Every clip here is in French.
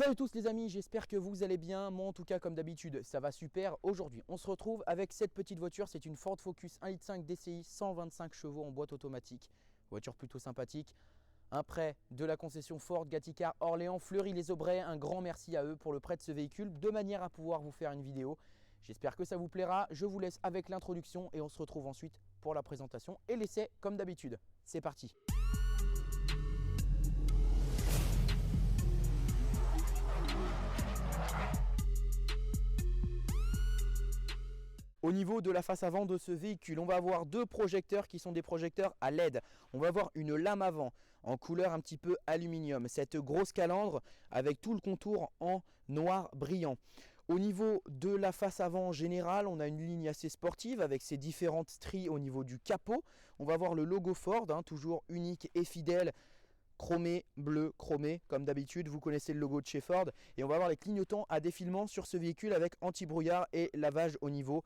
Salut à tous les amis, j'espère que vous allez bien. Moi en tout cas comme d'habitude ça va super. Aujourd'hui on se retrouve avec cette petite voiture, c'est une Ford Focus 1.5 litre DCI 125 chevaux en boîte automatique. Voiture plutôt sympathique. Un prêt de la concession Ford Gattica Orléans Fleury-les-Aubrais. Un grand merci à eux pour le prêt de ce véhicule de manière à pouvoir vous faire une vidéo. J'espère que ça vous plaira. Je vous laisse avec l'introduction et on se retrouve ensuite pour la présentation et l'essai comme d'habitude. C'est parti. Au niveau de la face avant de ce véhicule, on va avoir deux projecteurs qui sont des projecteurs à LED. On va avoir une lame avant en couleur un petit peu aluminium. Cette grosse calandre avec tout le contour en noir brillant. Au niveau de la face avant en général, on a une ligne assez sportive avec ses différentes stries au niveau du capot. On va avoir le logo Ford, toujours unique et fidèle. Chromé, bleu, chromé, comme d'habitude, vous connaissez le logo de chez Ford. Et on va avoir les clignotants à défilement sur ce véhicule avec anti-brouillard et lavage au niveau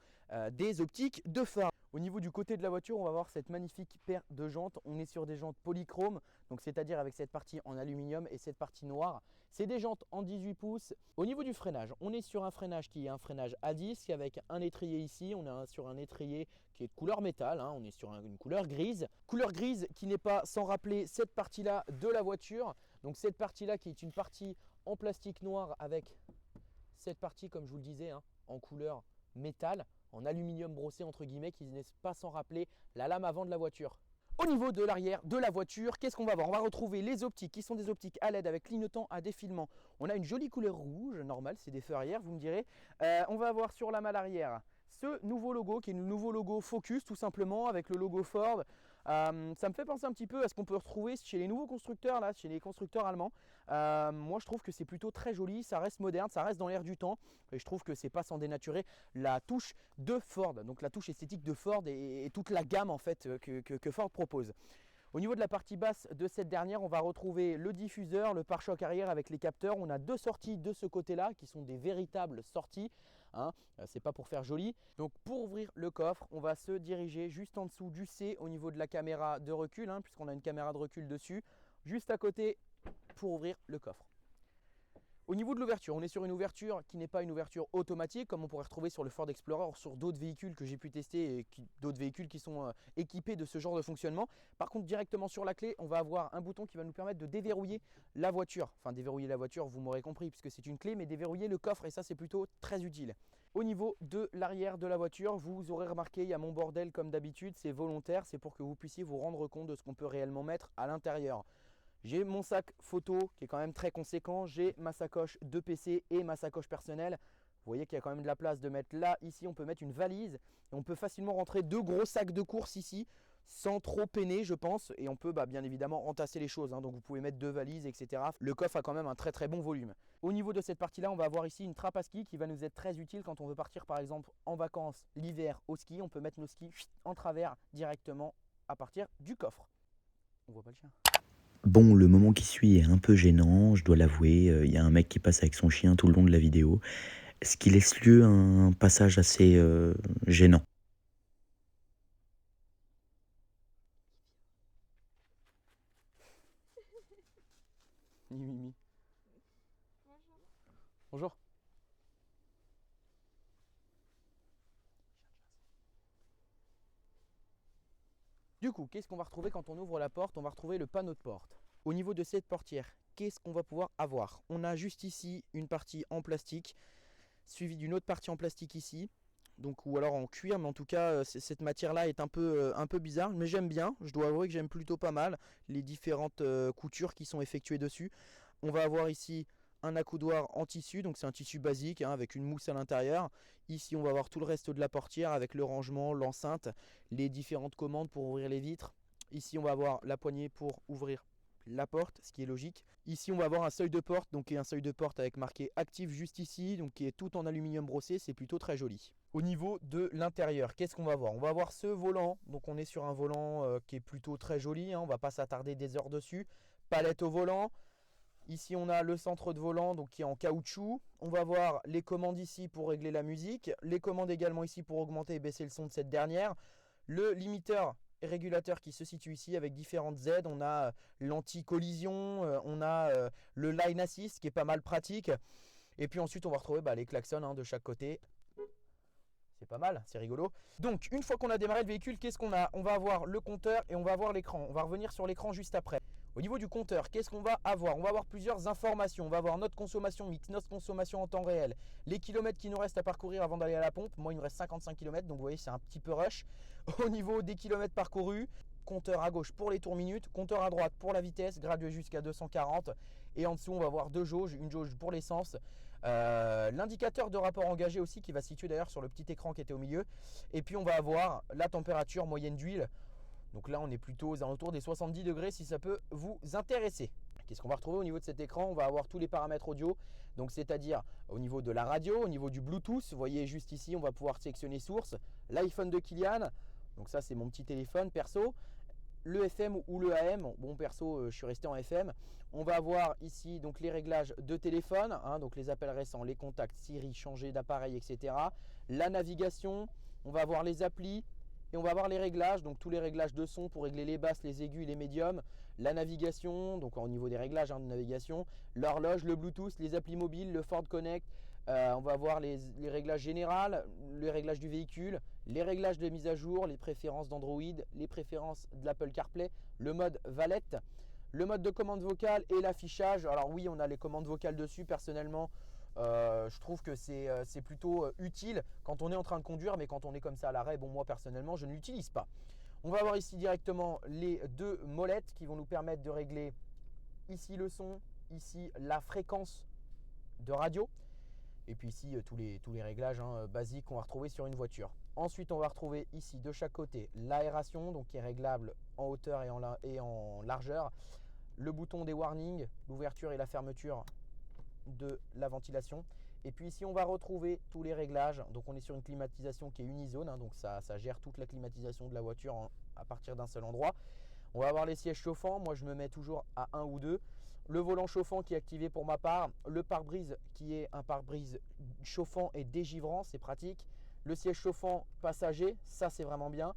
des optiques de phare. Au niveau du côté de la voiture, on va voir cette magnifique paire de jantes. On est sur des jantes polychrome, donc c'est-à-dire avec cette partie en aluminium et cette partie noire. C'est des jantes en 18 pouces. Au niveau du freinage, on est sur un freinage qui est un freinage à disque avec un étrier ici. On est sur un étrier qui est de couleur métal, on est sur une couleur grise. Couleur grise qui n'est pas sans rappeler cette partie-là de la voiture. Donc cette partie-là qui est une partie en plastique noir avec cette partie, comme je vous le disais, en couleur métal, en aluminium brossé entre guillemets, qui n'est pas sans rappeler la lame avant de la voiture. Au niveau de l'arrière de la voiture, qu'est-ce qu'on va voir? On va retrouver les optiques qui sont des optiques à LED avec clignotant à défilement. On a une jolie couleur rouge, normal, c'est des feux arrière, vous me direz. On va avoir sur la malle arrière ce nouveau logo qui est le nouveau logo Focus tout simplement avec le logo Ford. Ça me fait penser un petit peu à ce qu'on peut retrouver chez les nouveaux constructeurs, là, chez les constructeurs allemands. Moi je trouve que c'est plutôt très joli, ça reste moderne, ça reste dans l'air du temps et je trouve que c'est pas sans dénaturer la touche de Ford, donc la touche esthétique de Ford et toute la gamme en fait que Ford propose. Au niveau de la partie basse de cette dernière, on va retrouver le diffuseur, le pare-choc arrière avec les capteurs. On a deux sorties de ce côté-là qui sont des véritables sorties. C'est pas pour faire joli. Donc pour ouvrir le coffre, on va se diriger juste en dessous du C au niveau de la caméra de recul, puisqu'on a une caméra de recul dessus, juste à côté pour ouvrir le coffre. Au niveau de l'ouverture, on est sur une ouverture qui n'est pas une ouverture automatique comme on pourrait retrouver sur le Ford Explorer, sur d'autres véhicules que j'ai pu tester et d'autres véhicules qui sont équipés de ce genre de fonctionnement. Par contre, directement sur la clé, on va avoir un bouton qui va nous permettre de déverrouiller la voiture. Enfin, déverrouiller la voiture, vous m'aurez compris puisque c'est une clé, mais déverrouiller le coffre et ça, c'est plutôt très utile. Au niveau de l'arrière de la voiture, vous aurez remarqué, il y a mon bordel comme d'habitude, c'est volontaire, c'est pour que vous puissiez vous rendre compte de ce qu'on peut réellement mettre à l'intérieur. J'ai mon sac photo qui est quand même très conséquent, j'ai ma sacoche de PC et ma sacoche personnelle. Vous voyez qu'il y a quand même de la place de mettre là, ici on peut mettre une valise et on peut facilement rentrer deux gros sacs de course ici sans trop peiner je pense et on peut bien évidemment entasser les choses, donc vous pouvez mettre deux valises etc. Le coffre a quand même un très très bon volume. Au niveau de cette partie là on va avoir ici une trappe à ski qui va nous être très utile quand on veut partir par exemple en vacances l'hiver au ski. On peut mettre nos skis en travers directement à partir du coffre. On voit pas le chien. Bon, le moment qui suit est un peu gênant, je dois l'avouer. Il y a un mec qui passe avec son chien tout le long de la vidéo, ce qui laisse lieu à un passage assez gênant. Mimi. Bonjour. Du coup, qu'est-ce qu'on va retrouver quand on ouvre la porte? On va retrouver le panneau de porte. Au niveau de cette portière, qu'est-ce qu'on va pouvoir avoir? On a juste ici une partie en plastique, suivie d'une autre partie en plastique ici. Donc, ou alors en cuir, mais en tout cas, cette matière-là est un peu bizarre. Mais j'aime bien, je dois avouer que j'aime plutôt pas mal les différentes coutures qui sont effectuées dessus. On va avoir ici un accoudoir en tissu, donc c'est un tissu basique avec une mousse à l'intérieur. Ici on va avoir tout le reste de la portière avec le rangement, l'enceinte, les différentes commandes pour ouvrir les vitres. Ici on va avoir la poignée pour ouvrir la porte, ce qui est logique. Ici on va avoir un seuil de porte, donc qui est un seuil de porte avec marqué actif juste ici, donc qui est tout en aluminium brossé, c'est plutôt très joli. Au niveau de l'intérieur, qu'est-ce qu'on va voir? On va avoir ce volant, donc on est sur un volant qui est plutôt très joli, on va pas s'attarder des heures dessus. Palette au volant. Ici on a le centre de volant donc qui est en caoutchouc. On va voir les commandes ici pour régler la musique, les commandes également ici pour augmenter et baisser le son de cette dernière. Le limiteur régulateurs qui se situent ici avec différentes aides. On a l'anti-collision, on a le line assist qui est pas mal pratique. Et puis ensuite on va retrouver les klaxons de chaque côté. C'est pas mal, c'est rigolo. Donc une fois qu'on a démarré le véhicule, qu'est-ce qu'on a? On va avoir le compteur et on va avoir l'écran. On va revenir sur l'écran juste après. Au niveau du compteur, qu'est-ce qu'on va avoir? On va avoir plusieurs informations. On va avoir notre consommation mix, notre consommation en temps réel, les kilomètres qui nous restent à parcourir avant d'aller à la pompe. Moi, il me reste 55 km, donc vous voyez, c'est un petit peu rush. Au niveau des kilomètres parcourus, compteur à gauche pour les tours minutes, compteur à droite pour la vitesse, gradué jusqu'à 240. Et en dessous, on va avoir deux jauges, une jauge pour l'essence. L'indicateur de rapport engagé aussi qui va se situer d'ailleurs sur le petit écran qui était au milieu. Et puis, on va avoir la température moyenne d'huile. Donc là, on est plutôt aux alentours des 70 degrés si ça peut vous intéresser. Qu'est-ce qu'on va retrouver au niveau de cet écran? On va avoir tous les paramètres audio, donc c'est-à-dire au niveau de la radio, au niveau du Bluetooth. Vous voyez juste ici, on va pouvoir sélectionner source, l'iPhone de Kylian. Donc ça, c'est mon petit téléphone perso. Le FM ou le AM. Bon, perso, je suis resté en FM. On va avoir ici donc les réglages de téléphone, donc les appels récents, les contacts, Siri, changer d'appareil, etc. La navigation, on va avoir les applis. Et on va avoir les réglages, donc tous les réglages de son pour régler les basses, les aigus, les médiums, la navigation, donc au niveau des réglages de navigation, l'horloge, le Bluetooth, les applis mobiles, le Ford Connect. On va avoir les réglages généraux, les réglages du véhicule, les réglages de mise à jour, les préférences d'Android, les préférences de l'Apple CarPlay, le mode valet, le mode de commande vocale et l'affichage. Alors oui, on a les commandes vocales dessus personnellement. Je trouve que c'est plutôt utile quand on est en train de conduire, mais quand on est comme ça à l'arrêt, bon, moi personnellement je ne l'utilise pas. On va avoir ici directement les deux molettes qui vont nous permettre de régler ici le son, ici la fréquence de radio, et puis ici tous les réglages basiques qu'on va retrouver sur une voiture. Ensuite, on va retrouver ici de chaque côté l'aération, donc qui est réglable en hauteur et en largeur, le bouton des warnings, l'ouverture et la fermeture de la ventilation. Et puis ici on va retrouver tous les réglages. Donc on est sur une climatisation qui est unizone, donc ça gère toute la climatisation de la voiture à partir d'un seul endroit. On va avoir les sièges chauffants, moi je me mets toujours à 1 ou 2. Le volant chauffant qui est activé pour ma part, le pare-brise qui est un pare-brise chauffant et dégivrant, c'est pratique. Le siège chauffant passager, ça c'est vraiment bien.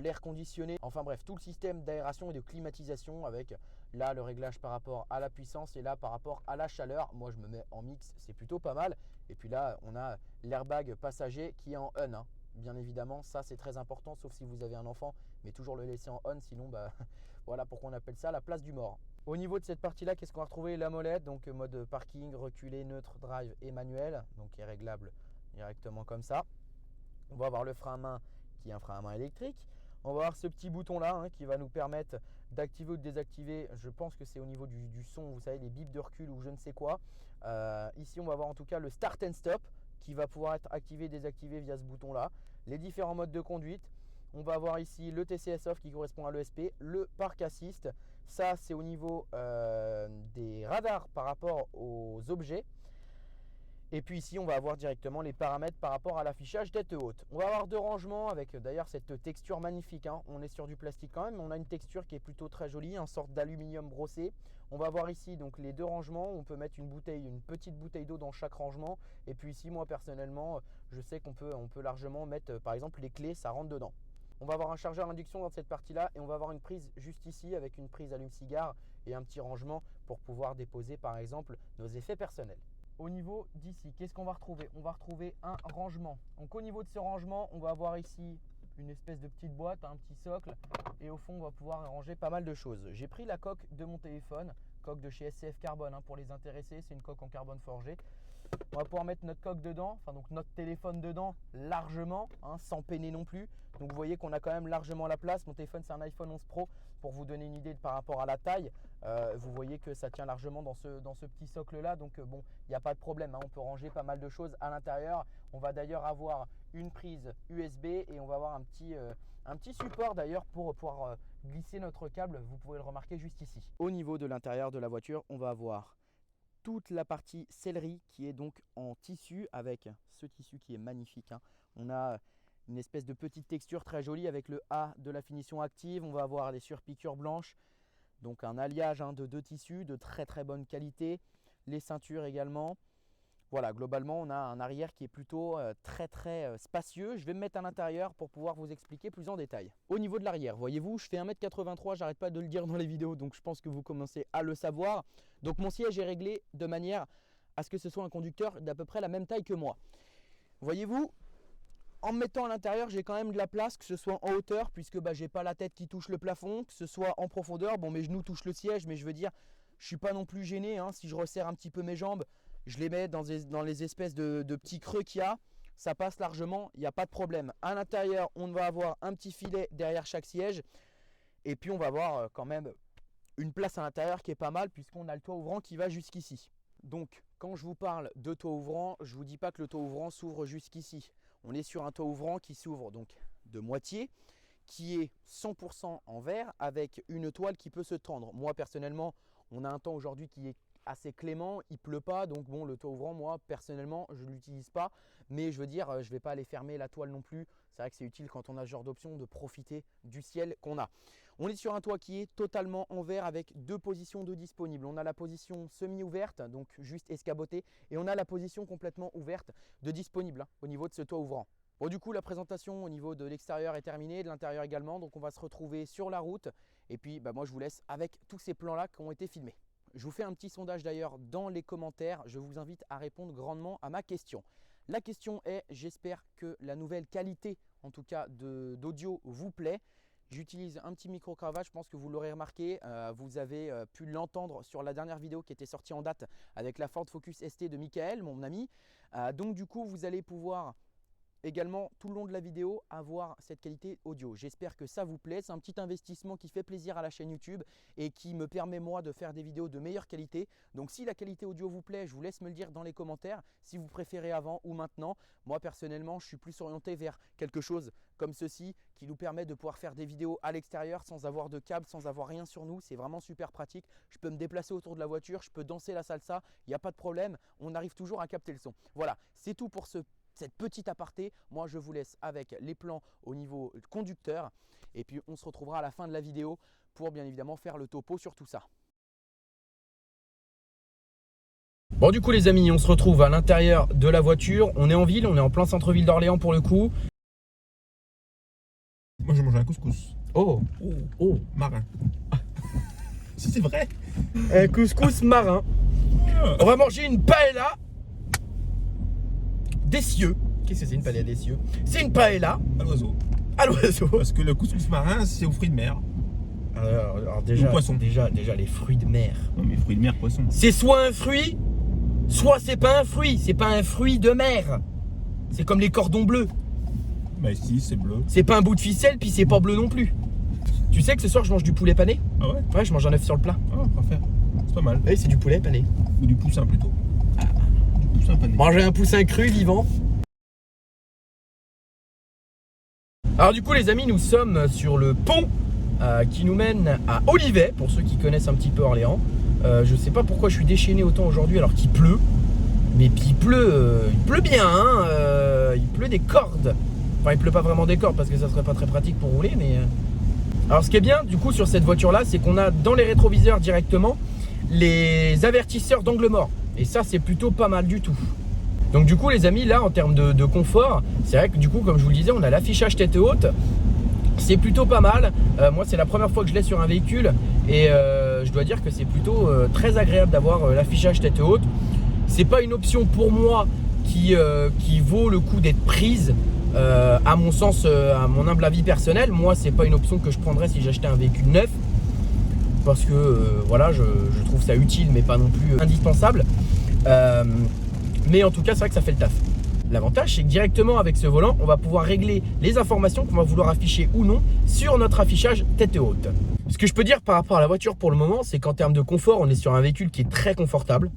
L'air conditionné, enfin bref, tout le système d'aération et de climatisation avec là le réglage par rapport à la puissance et là par rapport à la chaleur. Moi je me mets en mix, c'est plutôt pas mal. Et puis là on a l'airbag passager qui est en on, bien évidemment, ça c'est très important sauf si vous avez un enfant, mais toujours le laisser en on, sinon voilà pourquoi on appelle ça la place du mort. Au niveau de cette partie là, qu'est-ce qu'on va retrouver? La molette, donc mode parking, reculé, neutre, drive et manuel, donc qui est réglable directement comme ça. On va avoir le frein à main qui est un frein à main électrique. On va avoir ce petit bouton là qui va nous permettre d'activer ou de désactiver. Je pense que c'est au niveau du son, vous savez, les bips de recul ou je ne sais quoi. Ici on va avoir en tout cas le start and stop qui va pouvoir être activé et désactivé via ce bouton là. Les différents modes de conduite. On va avoir ici le TCS off qui correspond à l'ESP, le park assist. Ça c'est au niveau des radars par rapport aux objets. Et puis ici, on va avoir directement les paramètres par rapport à l'affichage tête haute. On va avoir deux rangements avec d'ailleurs cette texture magnifique. On est sur du plastique quand même, mais on a une texture qui est plutôt très jolie, en sorte d'aluminium brossé. On va voir ici donc les deux rangements. On peut mettre une petite bouteille d'eau dans chaque rangement. Et puis ici, moi personnellement, je sais qu'on peut largement mettre par exemple les clés, ça rentre dedans. On va avoir un chargeur induction dans cette partie-là et on va avoir une prise juste ici avec une prise allume-cigare et un petit rangement pour pouvoir déposer par exemple nos effets personnels. Au niveau d'ici, qu'est-ce qu'on va retrouver? On va retrouver un rangement. Donc au niveau de ce rangement, on va avoir ici une espèce de petite boîte, un petit socle. Et au fond, on va pouvoir ranger pas mal de choses. J'ai pris la coque de mon téléphone, coque de chez SCF Carbone pour les intéressés. C'est une coque en carbone forgé. On va pouvoir mettre notre coque dedans, donc notre téléphone dedans largement, sans peiner non plus. Donc vous voyez qu'on a quand même largement la place. Mon téléphone c'est un iPhone 11 Pro pour vous donner une idée par rapport à la taille. Vous voyez que ça tient largement dans ce petit socle là. Donc bon, il n'y a pas de problème, on peut ranger pas mal de choses à l'intérieur. On va d'ailleurs avoir une prise USB et on va avoir un petit support d'ailleurs pour pouvoir glisser notre câble. Vous pouvez le remarquer juste ici. Au niveau de l'intérieur de la voiture, on va avoir toute la partie sellerie qui est donc en tissu avec ce tissu qui est magnifique. On a une espèce de petite texture très jolie avec le A de la finition active. On va avoir des surpiqûres blanches, donc un alliage de deux tissus de très très bonne qualité. Les ceintures également. Voilà, globalement, on a un arrière qui est plutôt très spacieux. Je vais me mettre à l'intérieur pour pouvoir vous expliquer plus en détail. Au niveau de l'arrière, voyez-vous, je fais 1m83, j'arrête pas de le dire dans les vidéos, donc je pense que vous commencez à le savoir. Donc mon siège est réglé de manière à ce que ce soit un conducteur d'à peu près la même taille que moi. Voyez-vous, en me mettant à l'intérieur, j'ai quand même de la place, que ce soit en hauteur, puisque j'ai pas la tête qui touche le plafond, que ce soit en profondeur. Bon, mes genoux touchent le siège, mais je veux dire, je suis pas non plus gêné, hein. Si je resserre un petit peu mes jambes, je les mets dans les espèces de petits creux qu'il y a, ça passe largement, il n'y a pas de problème. À l'intérieur, on va avoir un petit filet derrière chaque siège, et puis on va avoir quand même une place à l'intérieur qui est pas mal, puisqu'on a le toit ouvrant qui va jusqu'ici. Donc, quand je vous parle de toit ouvrant, je ne vous dis pas que le toit ouvrant s'ouvre jusqu'ici. On est sur un toit ouvrant qui s'ouvre donc de moitié, qui est 100% en verre avec une toile qui peut se tendre. Moi personnellement, on a un temps aujourd'hui qui est assez clément, il pleut pas, donc bon, le toit ouvrant, moi personnellement je ne l'utilise pas, mais je veux dire, je ne vais pas aller fermer la toile non plus. C'est vrai que c'est utile quand on a ce genre d'option de profiter du ciel qu'on a. On est sur un toit qui est totalement en verre avec deux positions de disponibles. On a la position semi-ouverte, donc juste escabotée, et on a la position complètement ouverte de disponible au niveau de ce toit ouvrant. Bon, du coup, la présentation au niveau de l'extérieur est terminée, de l'intérieur également, donc on va se retrouver sur la route. Et puis, moi, je vous laisse avec tous ces plans-là qui ont été filmés. Je vous fais un petit sondage d'ailleurs dans les commentaires. Je vous invite à répondre grandement à ma question. La question est, j'espère que la nouvelle qualité, en tout cas d'audio, vous plaît. J'utilise un petit micro-cravate, je pense que vous l'aurez remarqué. Vous avez pu l'entendre sur la dernière vidéo qui était sortie en date avec la Ford Focus ST de Michael, mon ami. Donc du coup, vous allez pouvoir également tout le long de la vidéo avoir cette qualité audio. J'espère que ça vous plaît. C'est un petit investissement qui fait plaisir à la chaîne YouTube et qui me permet moi de faire des vidéos de meilleure qualité. Donc si la qualité audio vous plaît, je vous laisse me le dire dans les commentaires si vous préférez avant ou maintenant. Moi personnellement, je suis plus orienté vers quelque chose comme ceci qui nous permet de pouvoir faire des vidéos à l'extérieur sans avoir de câble, sans avoir rien sur nous. C'est vraiment super pratique. Je peux me déplacer autour de la voiture, je peux danser la salsa, il n'y a pas de problème. On arrive toujours à capter le son. Voilà, c'est tout pour cette petite aparté. Moi je vous laisse avec les plans au niveau conducteur et puis on se retrouvera à la fin de la vidéo pour bien évidemment faire le topo sur tout ça. Bon, du coup les amis, on se retrouve à l'intérieur de la voiture. On est en ville, on est en plein centre-ville d'Orléans pour le coup. Moi je mange un couscous. Oh, Marin. Si c'est vrai. un couscous marin. On va manger une paella d'essieux. Qu'est-ce que c'est une paella d'essieux? C'est une paella À l'oiseau. à l'oiseau. Parce que le couscous marin, c'est aux fruits de mer. Alors déjà, poisson. déjà les fruits de mer. Non mais fruits de mer, poisson. C'est soit un fruit, soit c'est pas un fruit. C'est pas un fruit de mer. C'est comme les cordons bleus. Bah si, c'est bleu. C'est pas un bout de ficelle, puis c'est pas bleu non plus. Tu sais que ce soir je mange du poulet pané? Ah ouais? Ouais, je mange un œuf sur le plat. Ah, parfait. C'est pas mal. Oui, c'est du poulet pané. Ou du poussin plutôt. Du poussin pané. Manger un poussin cru vivant. Alors du coup les amis, nous sommes sur le pont qui nous mène à Olivet, pour ceux qui connaissent un petit peu Orléans. Je sais pas pourquoi je suis déchaîné autant aujourd'hui alors qu'il pleut. Mais puis il pleut bien, hein, il pleut des cordes. Enfin il pleut pas vraiment des cordes parce que ça serait pas très pratique pour rouler, mais... Alors ce qui est bien du coup sur cette voiture là, c'est qu'on a dans les rétroviseurs directement les avertisseurs d'angle mort. Et ça c'est plutôt pas mal du tout. Donc du coup les amis, là en termes de confort, c'est vrai que du coup comme je vous le disais, on a l'affichage tête haute. C'est plutôt pas mal. Moi c'est la première fois que je l'ai sur un véhicule et je dois dire que c'est plutôt très agréable d'avoir l'affichage tête haute. C'est pas une option pour moi qui vaut le coup d'être prise. À mon sens, à mon humble avis personnel, moi c'est pas une option que je prendrais si j'achetais un véhicule neuf. Parce que voilà, je trouve ça utile mais pas non plus indispensable. Mais en tout cas c'est vrai que ça fait le taf. L'avantage c'est que directement avec ce volant on va pouvoir régler les informations qu'on va vouloir afficher ou non sur notre affichage tête haute. Ce que je peux dire par rapport à la voiture pour le moment, c'est qu'en termes de confort on est sur un véhicule qui est très confortable.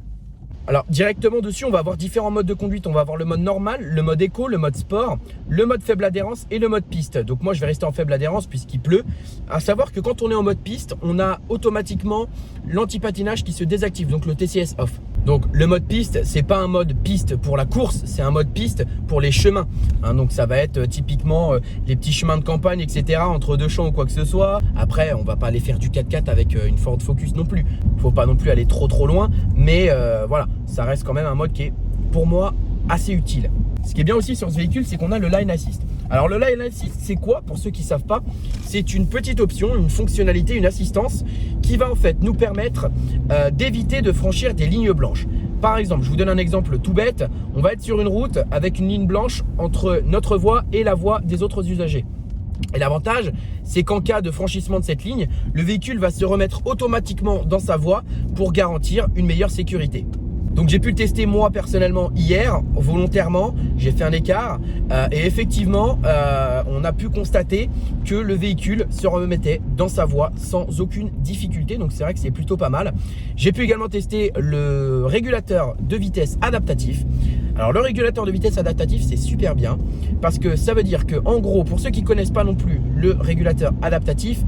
Alors directement dessus on va avoir différents modes de conduite. On va avoir le mode normal, le mode éco, le mode sport, le mode faible adhérence et le mode piste. Donc moi je vais rester en faible adhérence puisqu'il pleut. À savoir que quand on est en mode piste, on a automatiquement l'anti-patinage qui se désactive, donc le TCS off. Donc le mode piste, c'est pas un mode piste pour la course, c'est un mode piste pour les chemins, hein, donc ça va être typiquement les petits chemins de campagne, etc. entre deux champs ou quoi que ce soit. Après on va pas aller faire du 4x4 avec une Ford Focus non plus. Faut pas non plus aller trop loin, mais voilà, ça reste quand même un mode qui est pour moi assez utile. Ce qui est bien aussi sur ce véhicule, c'est qu'on a le Line Assist. Alors le Line Assist, c'est quoi? Pour ceux qui ne savent pas, c'est une petite option, une fonctionnalité, une assistance qui va en fait nous permettre d'éviter de franchir des lignes blanches. Par exemple, je vous donne un exemple tout bête, on va être sur une route avec une ligne blanche entre notre voie et la voie des autres usagers. Et l'avantage, c'est qu'en cas de franchissement de cette ligne, le véhicule va se remettre automatiquement dans sa voie pour garantir une meilleure sécurité. Donc j'ai pu le tester moi personnellement hier, volontairement, j'ai fait un écart et effectivement on a pu constater que le véhicule se remettait dans sa voie sans aucune difficulté, donc c'est vrai que c'est plutôt pas mal. J'ai pu également tester le régulateur de vitesse adaptatif. Alors le régulateur de vitesse adaptatif, c'est super bien parce que ça veut dire que en gros, pour ceux qui ne connaissent pas non plus le régulateur adaptatif,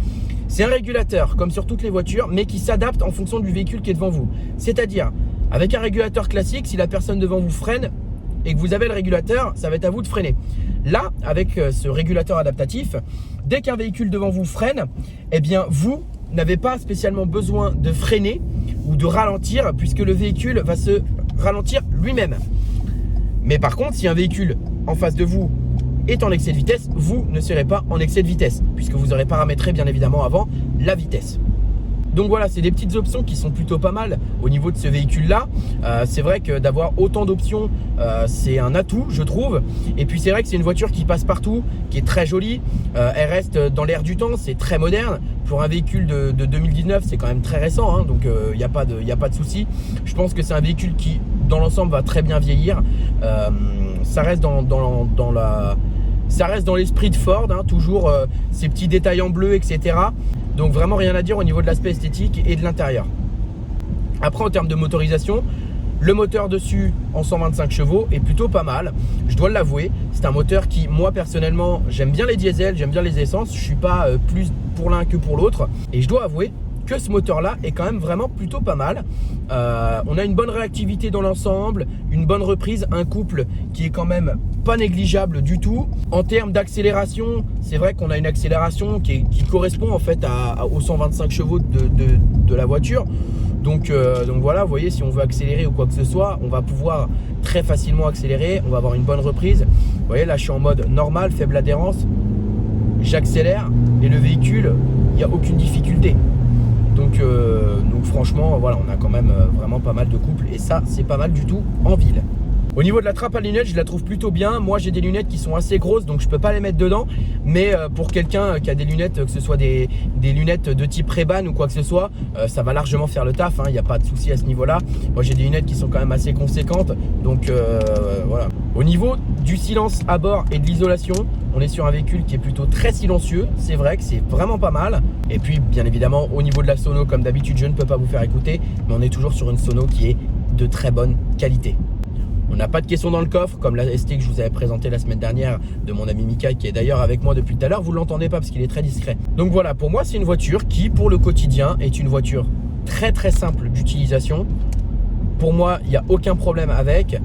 c'est un régulateur comme sur toutes les voitures mais qui s'adapte en fonction du véhicule qui est devant vous. C'est-à-dire avec un régulateur classique, si la personne devant vous freine et que vous avez le régulateur, ça va être à vous de freiner. Là, avec ce régulateur adaptatif, dès qu'un véhicule devant vous freine, eh bien vous n'avez pas spécialement besoin de freiner ou de ralentir puisque le véhicule va se ralentir lui-même. Mais par contre, si un véhicule en face de vous est en excès de vitesse, vous ne serez pas en excès de vitesse puisque vous aurez paramétré bien évidemment avant la vitesse. Donc voilà, c'est des petites options qui sont plutôt pas mal au niveau de ce véhicule-là. C'est vrai que d'avoir autant d'options, c'est un atout, je trouve. Et puis c'est vrai que c'est une voiture qui passe partout, qui est très jolie. Elle reste dans l'air du temps, c'est très moderne. Pour un véhicule de 2019, c'est quand même très récent, hein, donc il n'y a pas de souci. Je pense que c'est un véhicule qui, dans l'ensemble, va très bien vieillir. Ça reste ça reste dans l'esprit de Ford, hein, toujours ces petits détails en bleu, etc. Donc vraiment rien à dire au niveau de l'aspect esthétique et de l'intérieur. Après en termes de motorisation, le moteur dessus en 125 chevaux est plutôt pas mal. Je dois l'avouer, c'est un moteur qui, moi personnellement, j'aime bien les diesels, j'aime bien les essences. Je suis pas plus pour l'un que pour l'autre. Et je dois avouer que ce moteur-là est quand même vraiment plutôt pas mal. On a une bonne réactivité dans l'ensemble, une bonne reprise, un couple qui est quand même pas négligeable du tout. En termes d'accélération, c'est vrai qu'on a une accélération qui correspond en fait aux 125 chevaux de la voiture. Donc voilà, vous voyez, si on veut accélérer ou quoi que ce soit, on va pouvoir très facilement accélérer, on va avoir une bonne reprise. Vous voyez, là je suis en mode normal, faible adhérence, j'accélère et le véhicule, il n'y a aucune difficulté. Donc franchement, voilà, on a quand même vraiment pas mal de couples et ça, c'est pas mal du tout en ville. Au niveau de la trappe à lunettes, je la trouve plutôt bien. Moi, j'ai des lunettes qui sont assez grosses, donc je peux pas les mettre dedans. Mais pour quelqu'un qui a des lunettes, que ce soit des lunettes de type Ray-Ban ou quoi que ce soit, ça va largement faire le taf, hein. Il n'y a pas de souci à ce niveau-là. Moi, j'ai des lunettes qui sont quand même assez conséquentes. Donc voilà. Au niveau du silence à bord et de l'isolation, on est sur un véhicule qui est plutôt très silencieux. C'est vrai que c'est vraiment pas mal. Et puis, bien évidemment, au niveau de la sono, comme d'habitude, je ne peux pas vous faire écouter. Mais on est toujours sur une sono qui est de très bonne qualité. On n'a pas de caisson dans le coffre, comme la ST que je vous avais présenté la semaine dernière de mon ami Mika, qui est d'ailleurs avec moi depuis tout à l'heure. Vous ne l'entendez pas parce qu'il est très discret. Donc voilà, pour moi, c'est une voiture qui, pour le quotidien, est une voiture très très simple d'utilisation. Pour moi, il n'y a aucun problème avec.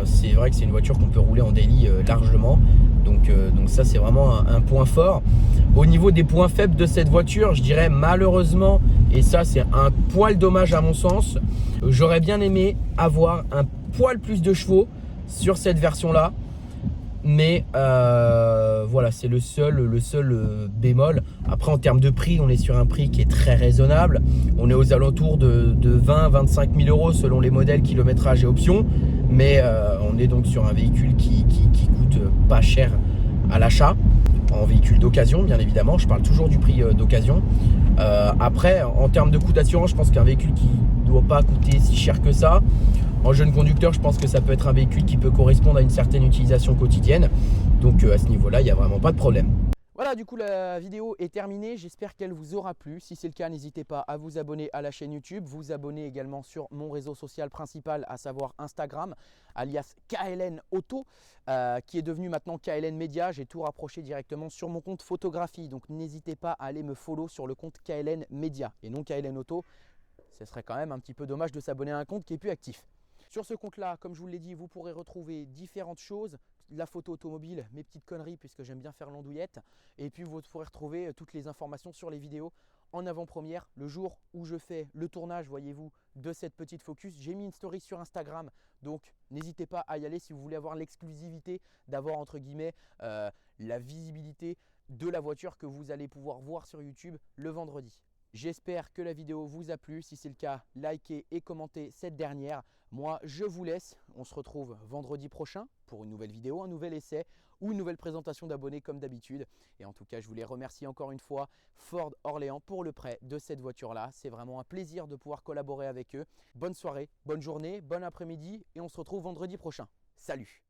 C'est vrai que c'est une voiture qu'on peut rouler en daily largement. Donc ça, c'est vraiment un point fort. Au niveau des points faibles de cette voiture, je dirais malheureusement, et ça c'est un poil dommage à mon sens, j'aurais bien aimé avoir un poil plus de chevaux sur cette version là, mais voilà, c'est le seul bémol. Après, en termes de prix, on est sur un prix qui est très raisonnable. On est aux alentours de 20-25 000 euros selon les modèles, kilométrage et options, mais on est donc sur un véhicule qui coûte pas cher à l'achat, en véhicule d'occasion bien évidemment. Je parle toujours du prix d'occasion. Après, en termes de coût d'assurance, je pense qu'un véhicule qui ne doit pas coûter si cher que ça. En jeune conducteur, je pense que ça peut être un véhicule qui peut correspondre à une certaine utilisation quotidienne. Donc à ce niveau-là, il n'y a vraiment pas de problème. Voilà, du coup la vidéo est terminée, j'espère qu'elle vous aura plu. Si c'est le cas, n'hésitez pas à vous abonner à la chaîne YouTube, vous abonner également sur mon réseau social principal, à savoir Instagram, alias KLN Auto, qui est devenu maintenant KLN Media. J'ai tout rapproché directement sur mon compte photographie, donc n'hésitez pas à aller me follow sur le compte KLN Media et non KLN Auto. Ce serait quand même un petit peu dommage de s'abonner à un compte qui est plus actif. Sur ce compte-là, comme je vous l'ai dit, vous pourrez retrouver différentes choses, la photo automobile, mes petites conneries puisque j'aime bien faire l'andouillette, et puis vous pourrez retrouver toutes les informations sur les vidéos en avant-première le jour où je fais le tournage, voyez-vous, de cette petite Focus. J'ai mis une story sur Instagram, donc n'hésitez pas à y aller si vous voulez avoir l'exclusivité, d'avoir entre guillemets la visibilité de la voiture que vous allez pouvoir voir sur YouTube le vendredi. J'espère que la vidéo vous a plu. Si c'est le cas, likez et commentez cette dernière. Moi, je vous laisse. On se retrouve vendredi prochain pour une nouvelle vidéo, un nouvel essai ou une nouvelle présentation d'abonnés comme d'habitude. Et en tout cas, je voulais remercier encore une fois Ford Orléans pour le prêt de cette voiture-là. C'est vraiment un plaisir de pouvoir collaborer avec eux. Bonne soirée, bonne journée, bon après-midi et on se retrouve vendredi prochain. Salut!